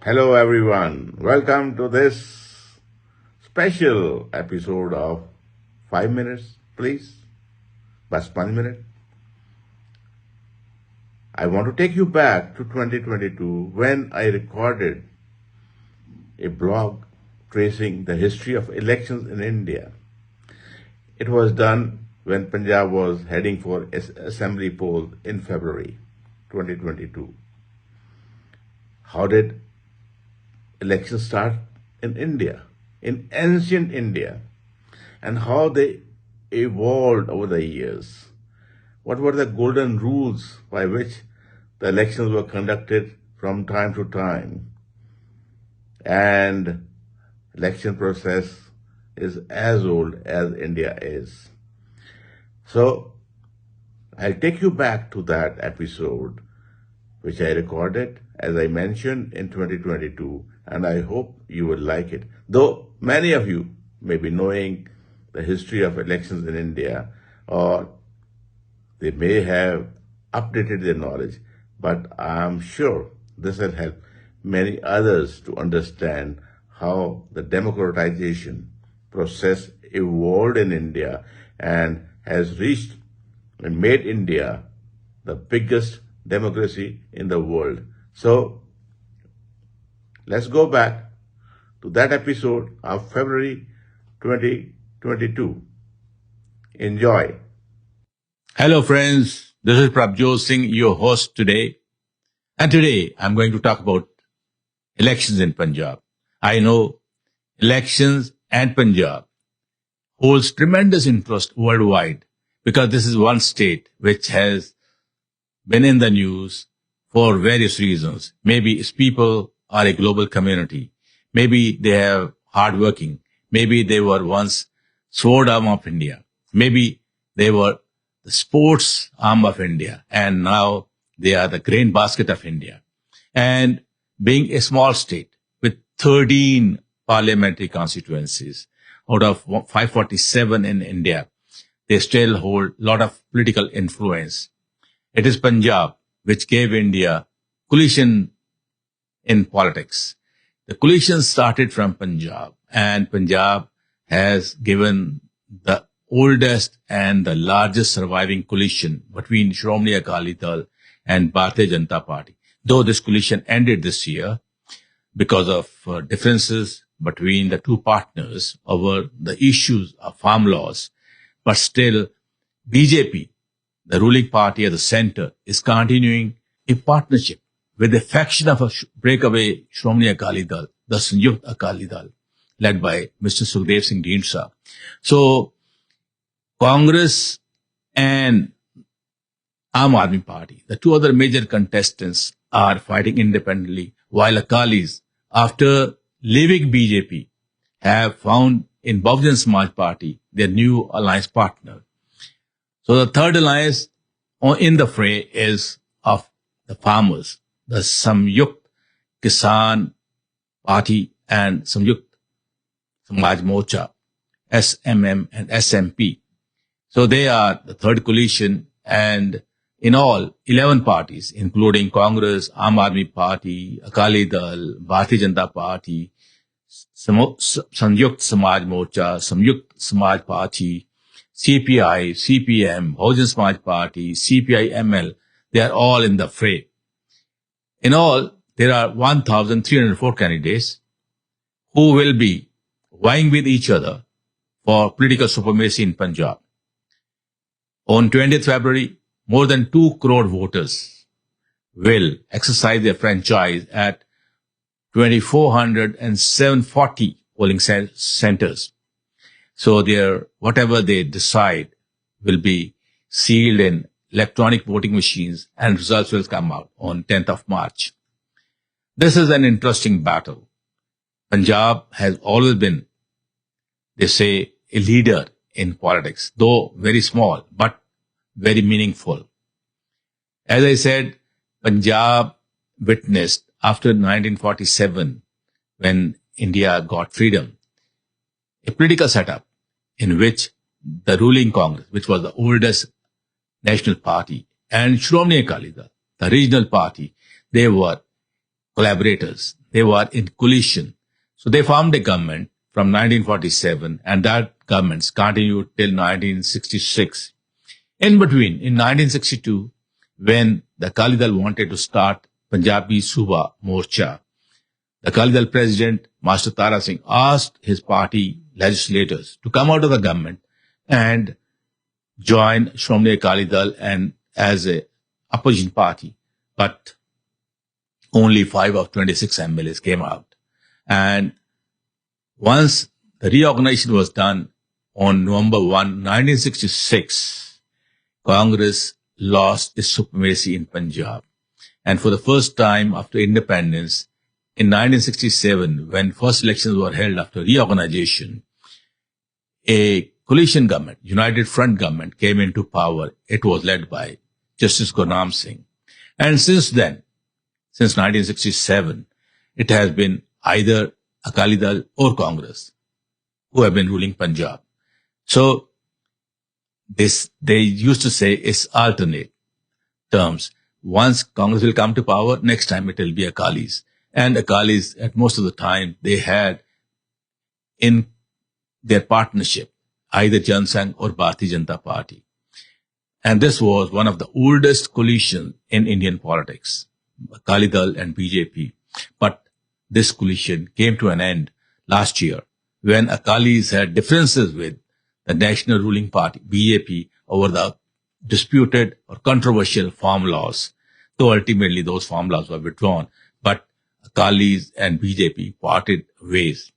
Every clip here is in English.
Hello, everyone. Welcome to this special episode of 5 minutes, please. Bas 5 minute. I want to take you back to 2022 when I recorded a blog tracing the history of elections in India. It was done when Punjab was heading for assembly polls in February 2022. How did elections start in India, in ancient India, and how they evolved over the years? What were the golden rules by which the elections were conducted from time to time? And election process is as old as India is. So I'll take you back to that episode which I recorded, as I mentioned, in 2022, and I hope you will like it. Though many of you may be knowing the history of elections in India, or they may have updated their knowledge, but I'm sure this will help many others to understand how the democratization process evolved in India and has reached and made India the biggest democracy in the world. So let's go back to that episode of February 2022. Enjoy. Hello, friends. This is Prabjot Singh, your host today. And today I'm going to talk about elections in Punjab. I know elections and Punjab holds tremendous interest worldwide because this is one state which has been in the news for various reasons. Maybe its people are a global community. Maybe they are hardworking. Maybe they were once sword arm of India. Maybe they were the sports arm of India, and now they are the grain basket of India. And being a small state with 13 parliamentary constituencies out of 547 in India, they still hold a lot of political influence. It is Punjab which gave India coalition in politics. The coalition started from Punjab, and Punjab has given the oldest and the largest surviving coalition between Shiromani Akali Dal and Bharatiya Janata Party. Though this coalition ended this year because of differences between the two partners over the issues of farm laws, but still BJP, the ruling party at the center, is continuing a partnership with a faction of a breakaway Shiromani Akali Dal, the Sanjukta Akali Dal, led by Mr. Sukhdev Singh Dhindsah. So Congress and Aam Aadmi Party, the two other major contestants, are fighting independently, while Akalis, after leaving BJP, have found in Bahujan Samaj Party their new alliance partner. So the third alliance in the fray is of the farmers, the Samyukt Kisan Party and Samyukt Samaj Morcha, SMM and SMP. So they are the third coalition, and in all, 11 parties, including Congress, Aam Aadmi Party, Akali Dal, Bharatiya Janata Party, Sanयुक्त Samaj Morcha, Samyukt Samaj Party, CPI, CPM, Bahujan Samaj Party, CPI-ML, they are all in the fray. In all, there are 1,304 candidates who will be vying with each other for political supremacy in Punjab. On 20th February, more than 2 crore voters will exercise their franchise at 2,440 polling centers. So whatever they decide will be sealed in electronic voting machines, and results will come out on 10th of March. This is an interesting battle. Punjab has always been, they say, a leader in politics, though very small, but very meaningful. As I said, Punjab witnessed after 1947, when India got freedom, a political setup in which the ruling Congress, which was the oldest national party, and Shiromani Akali Dal, the regional party, they were collaborators. They were in coalition. So they formed a government from 1947, and that governments continued till 1966. In between, in 1962, when the Akali Dal wanted to start Punjabi Suba Morcha, the Akali Dal president, Master Tara Singh, asked his party legislators to come out of the government and join Shiromani Akali Dal and as a opposition party. But only 5 of 26 MLAs came out. And once the reorganization was done on November 1, 1966, Congress lost its supremacy in Punjab. And for the first time after independence, in 1967, when first elections were held after reorganization, a coalition government, United Front government, came into power. It was led by Justice Gurnam Singh. And since then, since 1967, it has been either Akali Dal or Congress who have been ruling Punjab. So they used to say it's alternate terms. Once Congress will come to power, next time it will be Akalis. And Akalis, at most of the time, they had in their partnership either Jan Sangh or Bharatiya Janata Party. And this was one of the oldest coalitions in Indian politics, Akali Dal and BJP. But this coalition came to an end last year when Akalis had differences with the national ruling party, BJP, over the disputed or controversial farm laws. Though ultimately those farm laws were withdrawn, but Akalis and BJP parted ways.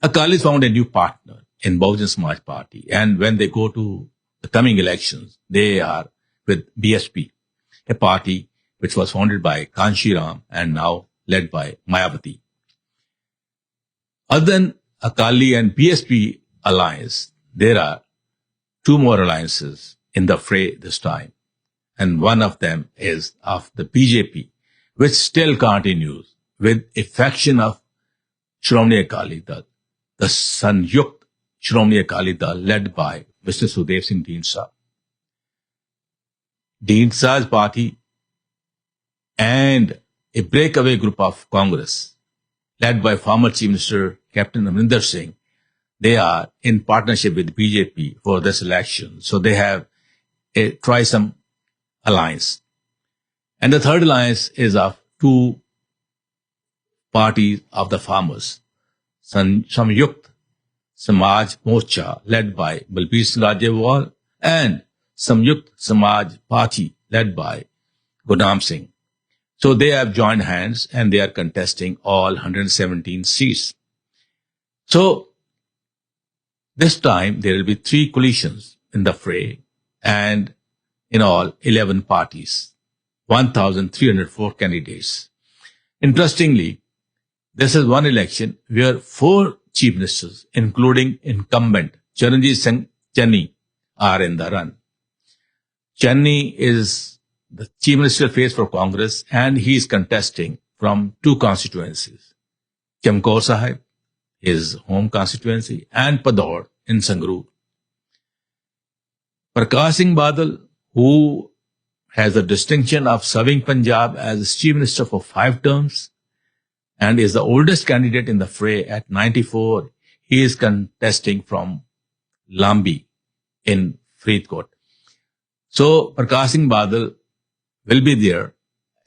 Akalis found a new partner in Bahujan Samaj Party, and when they go to the coming elections, they are with BSP, a party which was founded by Kanshi Ram and now led by Mayawati. Other than Akali and BSP alliance, there are two more alliances in the fray this time. And one of them is of the BJP, which still continues with a faction of Shiromani Akali Dal, the Sanyukt Shiromani Akali Dal led by Mr. Sukhdev Singh Dhinsa. Dhinsa's party and a breakaway group of Congress led by former Chief Minister Captain Amrinder Singh, they are in partnership with BJP for this election. So they have a trisome alliance. And the third alliance is of two parties of the farmers, Samyukt Samaj Morcha led by Balbir Singh Rajewal and Samyukt Samaj Party led by Gurnam Singh. So they have joined hands and they are contesting all 117 seats. So this time there will be 3 coalitions in the fray and in all 11 parties, 1,304 candidates. Interestingly, this is one election where 4 chief ministers, including incumbent Charanjit Singh Channi, are in the run. Channi is the chief minister face for Congress and he is contesting from 2 constituencies, Chamkaur Sahib, his home constituency, and Pador in Sangrur. Prakash Singh Badal, who has the distinction of serving Punjab as chief minister for 5 terms and is the oldest candidate in the fray at 94, he is contesting from Lambi in Faridkot. So Prakash Singh Badal will be there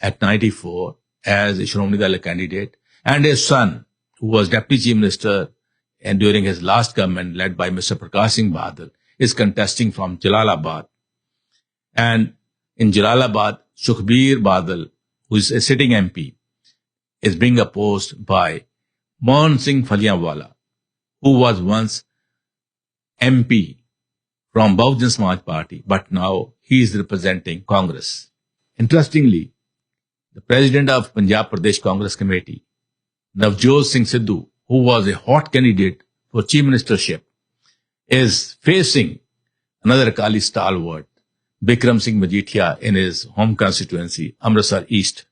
at 94 as a Shiromani Dal candidate, and his son, who was deputy chief minister and during his last government led by Mr. Prakash Singh Badal, is contesting from Jalalabad. And in Jalalabad, Sukhbir Badal, who is a sitting MP, is being opposed by Mohan Singh Phalianwala, who was once MP from Bahujan Samaj Party, but now he is representing Congress. Interestingly, the president of Punjab Pradesh Congress Committee, Navjot Singh Sidhu, who was a hot candidate for chief ministership, is facing another Akali stalwart, Bikram Singh Majithia, in his home constituency, Amritsar East.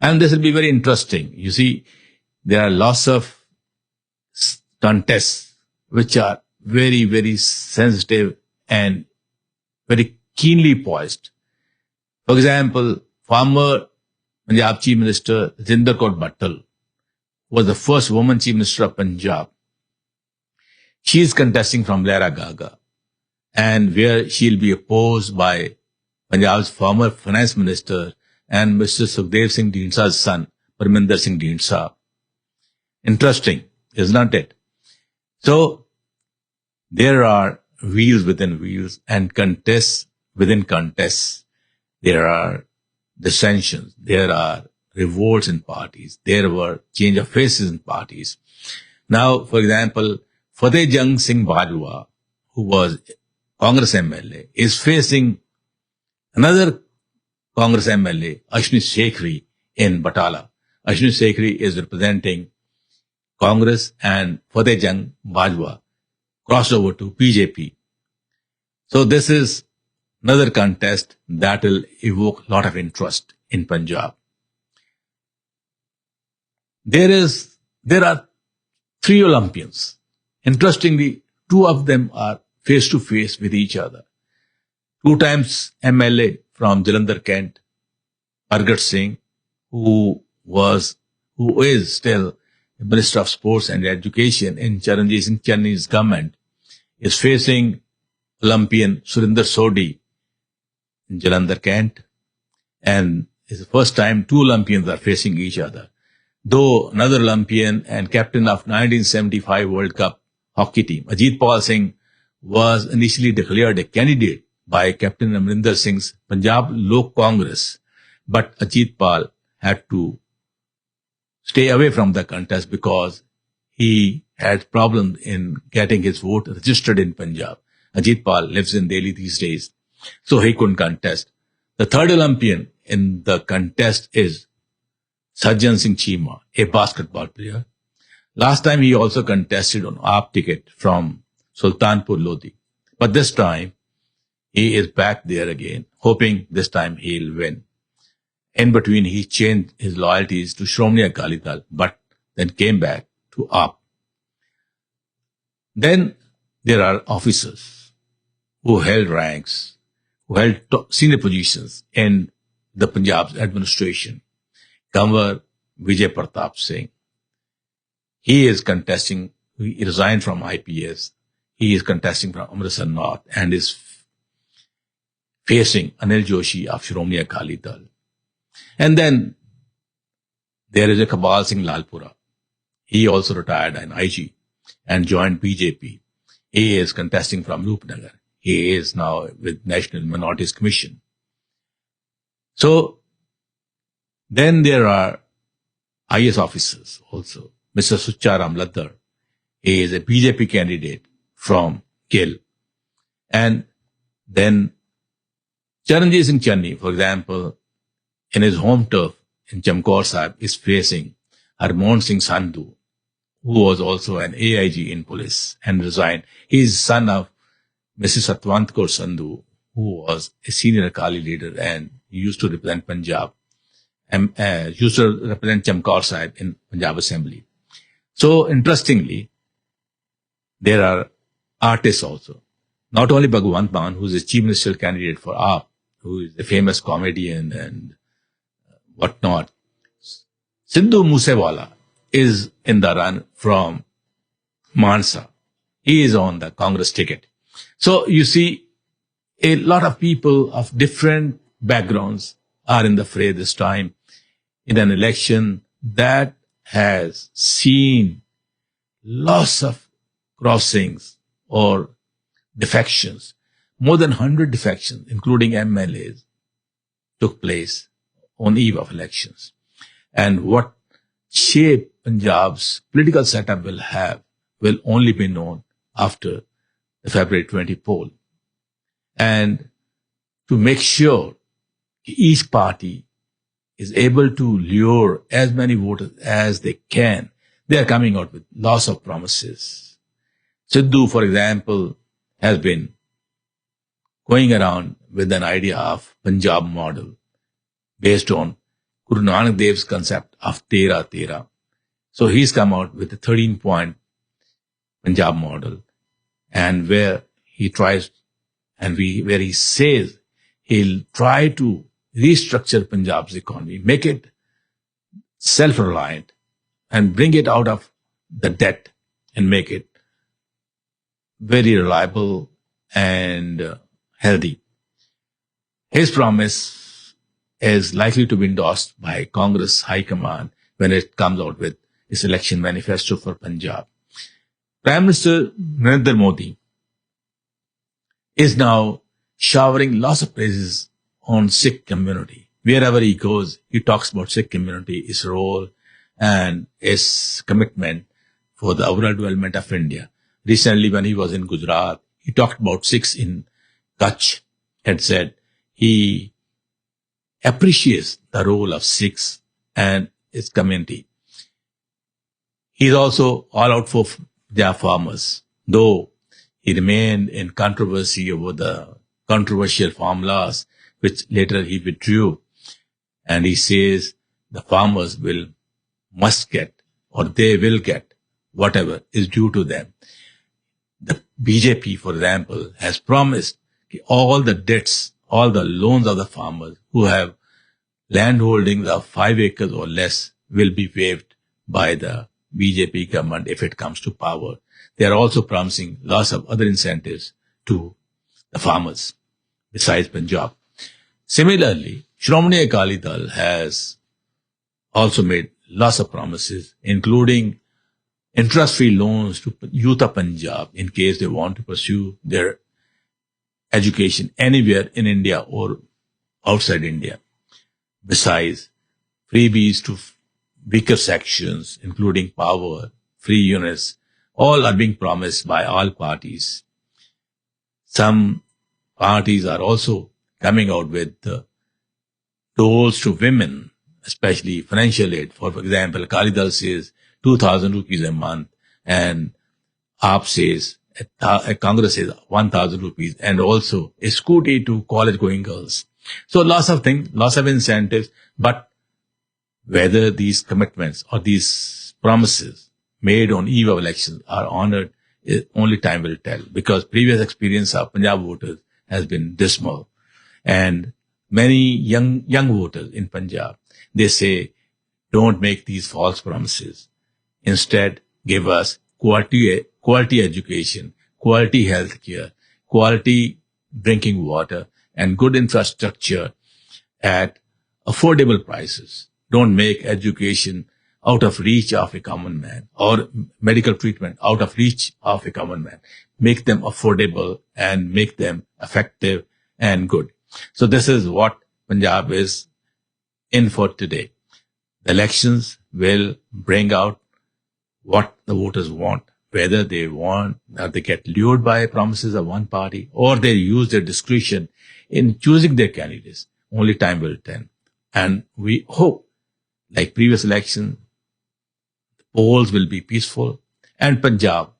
And this will be very interesting. You see, there are lots of contests which are very, very sensitive and very keenly poised. For example, former Punjab Chief Minister Jinder Kaur Battal was the first woman Chief Minister of Punjab. She is contesting from Lehra Gaga, and where she'll be opposed by Punjab's former Finance Minister and Mr. Sukhdev Singh Dhinsa's son, Parminder Singh Dhinsa. Interesting, isn't it? So, there are wheels within wheels and contests within contests. There are dissensions. There are revolts in parties. There were change of faces in parties. Now, for example, Fateh Jung Singh Bajwa, who was Congress MLA, is facing another Congress MLA, Ashwini Sekhri, in Batala. Ashwini Sekhri is representing Congress, and Fateh Jung Bajwa crossed over to BJP. So this is another contest that will evoke a lot of interest in Punjab. There are three Olympians. Interestingly, two of them are face to face with each other. 2 times MLA from Jalandhar Kent, Argat Singh, who is still the Minister of Sports and Education in Charanjit Singh Channi's government, is facing Olympian Surinder Sodhi in Jalandhar Kent, and it's the first time two Olympians are facing each other. Though another Olympian and captain of 1975 World Cup hockey team, Ajit Pal Singh, was initially declared a candidate by Captain Amrinder Singh's Punjab Lok Congress, but Ajit Pal had to stay away from the contest because he had problems in getting his vote registered in Punjab. Ajit Pal lives in Delhi these days, so he couldn't contest. The third Olympian in the contest is Sajjan Singh Cheema, a basketball player. Last time he also contested on AAP ticket from Sultanpur Lodi. But this time, he is back there again, hoping this time he'll win. In between, he changed his loyalties to Shiromani Akali Dal, but then came back to AAP. Then there are officers who held ranks, who held senior positions in the Punjab's administration. Kanwar Vijay Pratap Singh. He is contesting, he resigned from IPS. He is contesting from Amritsar North and is facing Anil Joshi of Shiromani Akali Dal. And then there is a Kabal Singh Lalpura. He also retired an IG and joined BJP. He is contesting from Rupnagar. He is now with National Minorities Commission. So then there are IS officers also. Mr. Sucharam Laddar. He is a BJP candidate from Gill. And then Charanjit Singh Channi, for example, in his home turf in Chamkaur Sahib, is facing Harmohan Singh Sandhu, who was also an AIG in police and resigned. He is son of Mrs. Satwant Kaur Sandhu, who was a senior Akali leader and used to represent Punjab. Used to represent Chamkaur Sahib in Punjab Assembly. So, interestingly, there are artists also. Not only Bhagwant Mann, who is a chief ministerial candidate for AAP, who is a famous comedian and whatnot. Sidhu Moosewala is in the run from Mansa. He is on the Congress ticket. So, you see, a lot of people of different backgrounds are in the fray this time, in an election that has seen lots of crossings or defections. More than 100 defections, including MLAs, took place on eve of elections. And what shape Punjab's political setup will have will only be known after the February 20 poll. And to make sure each party is able to lure as many voters as they can, they are coming out with lots of promises. Sidhu, for example, has been going around with an idea of Punjab model based on Guru Nanak Dev's concept of Tera Tera. So he's come out with a 13-point Punjab model, and where he tries and where he says he'll try to restructure Punjab's economy, make it self-reliant, and bring it out of the debt and make it very reliable and healthy. His promise is likely to be endorsed by Congress High Command when it comes out with its election manifesto for Punjab. Prime Minister Narendra Modi is now showering lots of praises on Sikh community. Wherever he goes, he talks about Sikh community, its role and its commitment for the overall development of India. Recently, when he was in Gujarat, he talked about Sikhs in Kutch and said he appreciates the role of Sikhs and its community. He is also all out for their farmers, though he remained in controversy over the controversial farm laws, which later he withdrew. And he says the farmers must get, or they will get, whatever is due to them. The BJP, for example, has promised all the debts, all the loans of the farmers who have land holdings of 5 acres or less will be waived by the BJP government if it comes to power. They are also promising lots of other incentives to the farmers besides Punjab. Similarly, Shiromani Akali Dal has also made lots of promises, including interest-free loans to youth of Punjab in case they want to pursue their education anywhere in India or outside India. Besides, freebies to weaker sections, including power, free units, all are being promised by all parties. Some parties are also coming out with doles to women, especially financial aid. For example, Akali Dal says 2,000 rupees a month, and AAP says, Congress says 1,000 rupees, and also a scooty to college-going girls. So lots of things, lots of incentives, but whether these commitments or these promises made on eve of elections are honored, only time will tell, because previous experience of Punjab voters has been dismal. And many young voters in Punjab, they say, don't make these false promises. Instead, give us quality education, quality healthcare, quality drinking water, and good infrastructure at affordable prices. Don't make education out of reach of a common man, or medical treatment out of reach of a common man. Make them affordable and make them effective and good. So this is what Punjab is in for today. The elections will bring out what the voters want, whether they want or they get lured by promises of one party, or they use their discretion in choosing their candidates. Only time will tell. And we hope, like previous elections, the polls will be peaceful and Punjab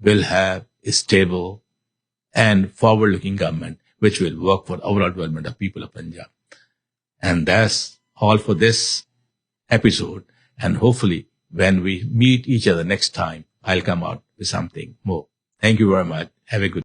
will have a stable and forward-looking government which will work for overall development of people of Punjab. And that's all for this episode. And hopefully, when we meet each other next time, I'll come out with something more. Thank you very much. Have a good day.